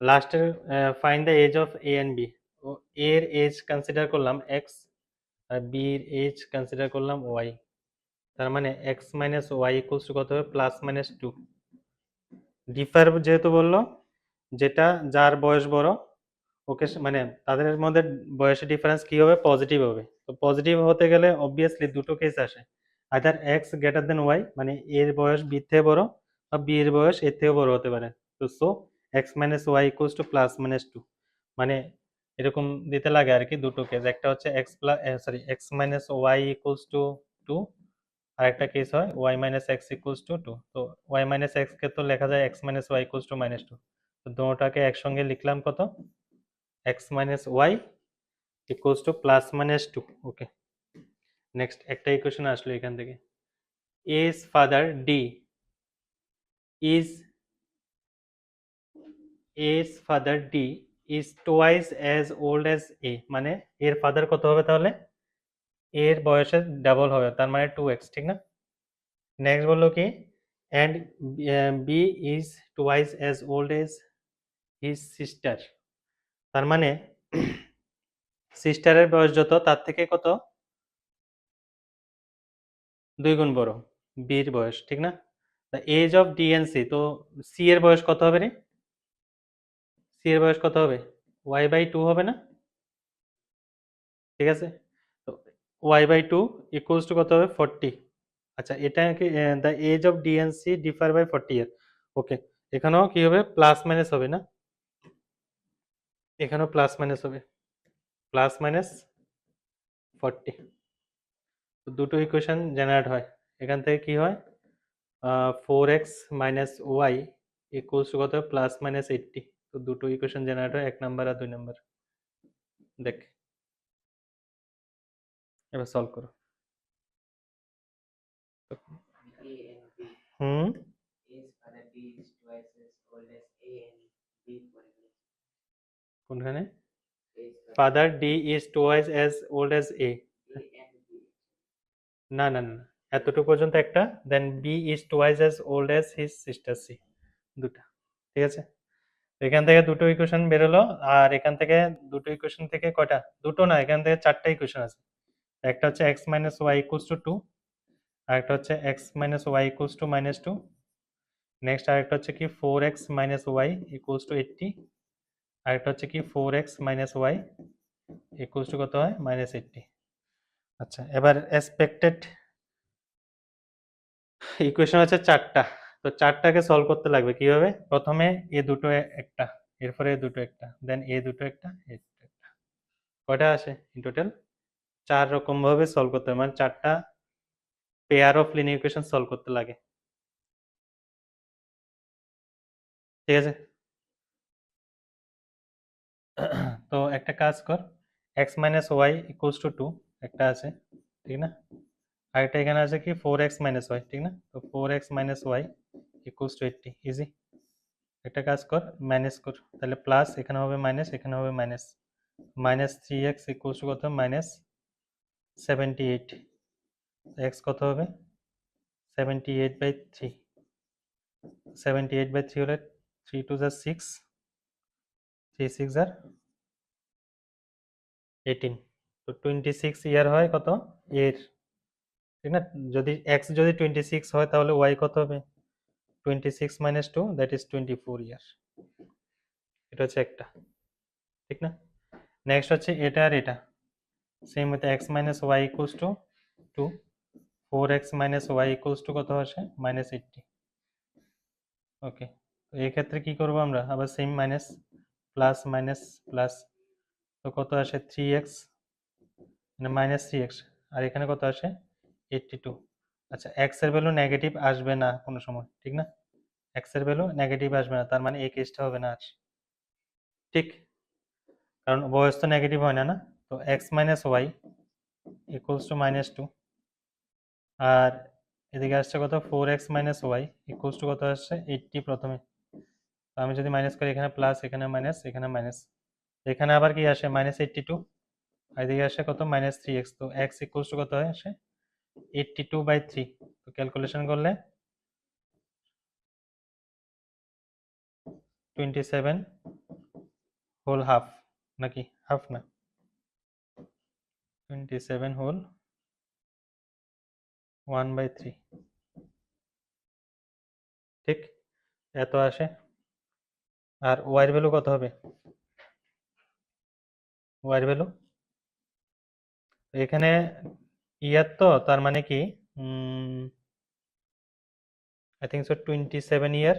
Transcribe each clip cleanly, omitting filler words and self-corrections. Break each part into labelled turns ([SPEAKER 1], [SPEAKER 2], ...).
[SPEAKER 1] লাস্টের find the age of A and B. ও এর এজ কনসিডার করলাম এক্স আর বির এজ কনসিডার করলাম ওয়াই। তার মানে X minus Y equals to কত হবে? Plus minus two. ডিফার যেহেতু বললো, যেটা যার বয়স বড় ওকে মানে তাদের মধ্যে বয়সের ডিফারেন্স কি হবে? পজিটিভ হবে। তো পজিটিভ হতে গেলে অবভিয়াসলি দুটো কেস আসে, either X greater than Y, মানে এর বয়স বি থেকে বড়, বা বি এর বয়স এর থেকে বড় হতে পারে। তো so X minus Y equals to plus minus two, মানে এরকম দিতে লাগে আর কি দুটো কেস। একটা হচ্ছে X plus sorry X minus Y equals to two, আর একটা কেস হয় Y minus X equals to two. তো ওয়াই মাইনাস এক্স কে তো লেখা যায় X minus Y equals to minus two. তো দুটোটাকে একসঙ্গে লিখলাম কত? x minus y equals to plus minus 2. Okay, next একটা ইকুয়েশন আসলো এখান থেকে। a's father d is a's father d is twice as old as a, মানে এর ফাদার কত হবে তাহলে? এর বয়সের ডাবল হবে, তার মানে 2x, ঠিক না? নেক্সট বললো কি and b is twice as old as his sister, তার মানে সিস্টারের বয়স যত তার থেকে কত? 2 গুণ বড় বির বয়স, ঠিক না? The age of D and C, তো সি এর বয়স কত হবে রে? সি এর বয়স কত হবে? ওয়াই বাই টু হবে না? ঠিক আছে, তো y by two equals to কত হবে? 40। আচ্ছা, এটা কি the age of D and C differ by 40 year. Okay, এখানেও কি হবে? প্লাস মাইনাস হবে না? এখানেও প্লাস মাইনাস হবে, প্লাস মাইনাস 40। তো দুটো ইকুয়েশন জেনারেট হয় এখান থেকে। কি হয়? 4x minus Y equals to কত? Plus minus 80। তো দুটো ইকুয়েশন জেনারেট হয়, 1 নাম্বার আর 2 নাম্বার। দেখ, এবার সলভ করো। হুম, কোনখানে? Father D is twice as old as A. না না না, এতটুকু পর্যন্ত একটা, then B is twice as old as his sister C, দুটা। ঠিক আছে, এখান থেকে দুটো ইকুয়েশন বেরোলো, আর এখান থেকে দুটো ইকুয়েশন থেকে কয়টা? দুটো না, এখান থেকে চারটা ইকুয়েশন আছে। একটা হচ্ছে X minus Y equals to two, আর একটা হচ্ছে X minus Y equals to minus two, next আরেকটা হচ্ছে কি 4x minus Y equals to 80, আরেকটা হচ্ছে কি 4x minus Y equals to কত হয়? মাইনাস 80। আচ্ছা, এবার এক্সপেক্টেড ইকুয়েশন আছে চারটা, তো চারটাকে সলভ করতে লাগবে কিভাবে? প্রথমে এ দুটো একটা, এরপরে এ দুটো একটা, দেন এ দুটো একটা, এ দুটো একটা। কয়টা আসে ইন টোটাল? 4 রকম ভাবে সলভ করতে হবে, মানে 4টা pair of linear equation solve করতে লাগে। ঠিক আছে, তো একটা কাজ কর, x minus Y equals to two একটা আছে, ঠিক না? আরেকটা এখানে আছে কি 4x মাইনাস ওয়াই, ঠিক না? তো 4x minus Y equals to 80, easy. একটা কাজ কর, মাইনাস কর, তাহলে প্লাস এখানে হবে মাইনাস, এখানে হবে minus. Minus 3x equals to কত? মাইনাস 78। এক্স কত হবে? 78/3। 78/3 হলে 3 টু যা 6, 3 6 আর 18, তো 26 ইয়ার হয় কত এর, ঠিক না? যদি এক্স যদি 26 হয় তাহলে ওয়াই কত হবে? 26 মাইনাস 2, দ্যাট ইজ 24 ইয়ার। এটা হচ্ছে একটা, ঠিক না? নেক্সট হচ্ছে এটা আর এটা সেম হতে x minus Y equals to two, 4x minus Y equals to কত আসে? মাইনাস 80। ওকে, তো এই ক্ষেত্রে কি করব আমরা? আবার same minus plus minus plus, তো কত আসে? 3x মানে মাইনাস 3x, আর এখানে কত আসে? 82। আচ্ছা, এক্স এর ভ্যালু নেগেটিভ আসবে না কোনো সময়, ঠিক না? এক্স এর ভ্যালু নেগেটিভ আসবে না, তার মানে এই কেসটা হবে না আর, ঠিক? কারণ বয়স তো নেগেটিভ হয় না, না? তো X minus Y equals to minus two, আর এদিকে আসছে কত? 4x minus Y equals to কত আসছে? 80 প্রথমে। তো আমি যদি মাইনাস করি, এখানে প্লাস, এখানে মাইনাস, এখানে মাইনাস, এখানে আবার কি আসে? মাইনাস 82, আর এদিকে আসে কত? Minus 3x। তো এক্স ইকুয়ালস টু কত হয় আসে? 82/3। তো ক্যালকুলেশন করলে 27 হোল হাফ নাকি হাফ না 27 হোল 1/3 ঠিক এত আসে আর ওয়াই এর ভ্যালু কত হবে ওয়াই এর ভ্যালু এখানে ইয়ার তো তার মানে কি আই থিঙ্ক সো 27 ইয়ার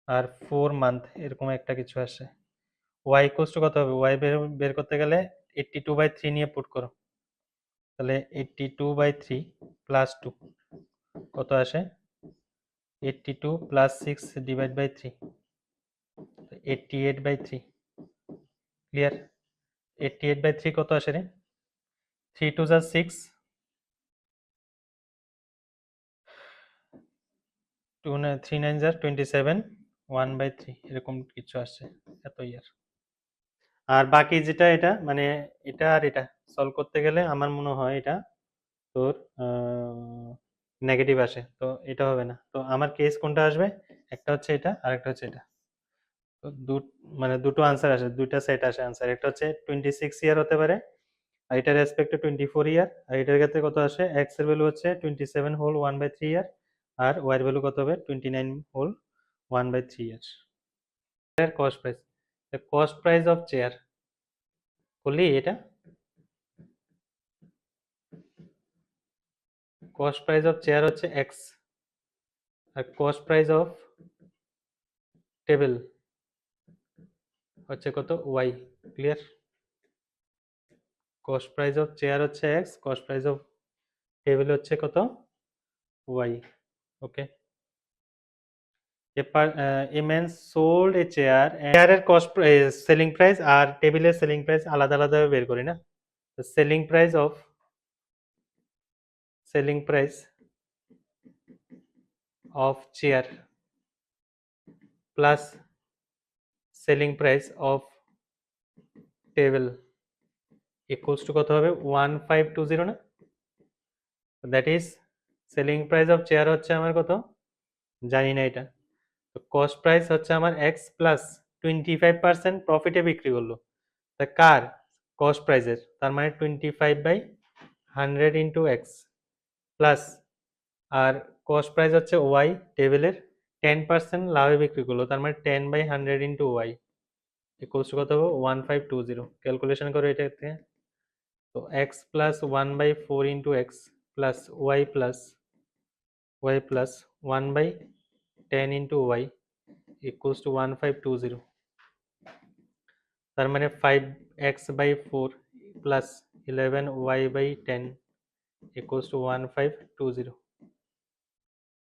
[SPEAKER 1] আর 4 মান্থ এরকম একটা কিছু আসে ওয়াই ইকুয়ালস টু কত হবে ওয়াই বের করতে গেলে 82/3 নিয়ে পুট করো তাহলে 82/3 প্লাস 2 কত আসে 82 প্লাস 6 ডিভাইড বাই 3 88/3 ক্লিয়ার 88/3 কত আসে রে 3 2 যা 6 2 3 9 যা 27 1/3 এরকম কিছু আসছে এত ইয়ার আর বাকি যেটা এটা মানে এটা আর এটা সলভ করতে গেলে আমার মনে হয় এটা তোর নেগেটিভ আসে তো এটা হবে না তো আমার কেস কোনটা আসবে একটা হচ্ছে এটা আর একটা হচ্ছে এটা তো মানে দুটো আনসার আসে দুইটা সেট আসে আনসার একটা হচ্ছে 26 ইয়ার হতে পারে আর এটার রেসপেক্টে 24 ইয়ার আর এটার ক্ষেত্রে কত আসে এক্স এর ভ্যালু হচ্ছে 27 হোল 1/3 ইয়ার আর ওয়াই এর ভ্যালু কত হবে 29 হোল 1/3 ইয়ার এর cost price the cost price of chair বলি এটা কস্ট প্রাইস অফ চেয়ার হচ্ছে এক্স আর কস্ট প্রাইস অফ টেবিল হচ্ছে কত Y clear cost price of chair হচ্ছে X cost price of table হচ্ছে কত Y okay a man sold a chair and চেয়ারের কস্ট সেলিং প্রাইস আর টেবিলের সেলিং প্রাইস আলাদা আলাদা বের করি না the selling price of chair plus selling price of table equals to কত হবে 1520 না that is selling price of chair হচ্ছে আমার কত জানি না এটা তো কস্ট প্রাইস হচ্ছে আমার x প্লাস 25% প্রফিটে বিক্রি করলো তা কার কস্ট প্রাইসের তার মানে 25/100 ইন্টু এক্স প্লাস আর কস্ট প্রাইস হচ্ছে ওয়াই টেবিলের 10% লাভে বিক্রি করলো তার মানে 10/100 ইন্টু ওয়াই ইকুয়ালস টু কত হবে 1520 ক্যালকুলেশন করো এটা থেকে তো x plus 1/4 into x plus y plus 1/10 into y equals to 1520 তার মানে 5x/4 plus 11y/10 equals to 1520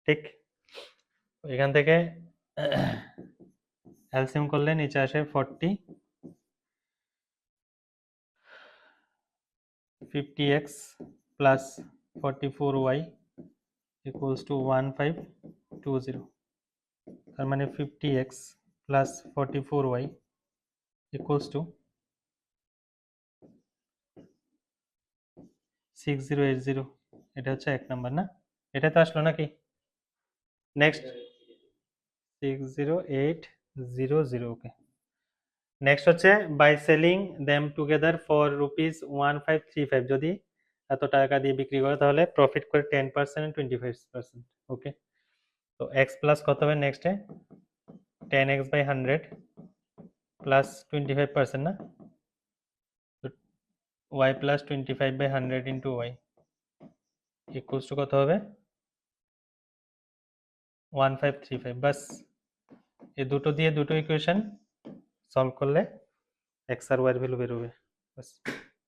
[SPEAKER 1] ঠিক এখান থেকে এলসিএম করলে নিচে আসে 40 50x plus 44y equals to 1520 তার মানে 50x plus 44y equals to 6080 এটা হচ্ছে এক নাম্বার না এটা তো আসলো নাকি নেক্সট 60800 ওকে নেক্সট হচ্ছে by selling them together for ₹1535 যদি এত টাকা দিয়ে বিক্রি করে তাহলে প্রফিট করে 10% and 25% ওকে তো এক্স প্লাস কত হবে নেক্সটে 10x/100 প্লাস 25% না তো y plus 25/100 into y equals to কত হবে 1535 বাস এই দুটো দিয়ে দুটো ইকুয়েশন সলভ করলে এক্স আর ওয়াই এর ভ্যালু বের হবে বাস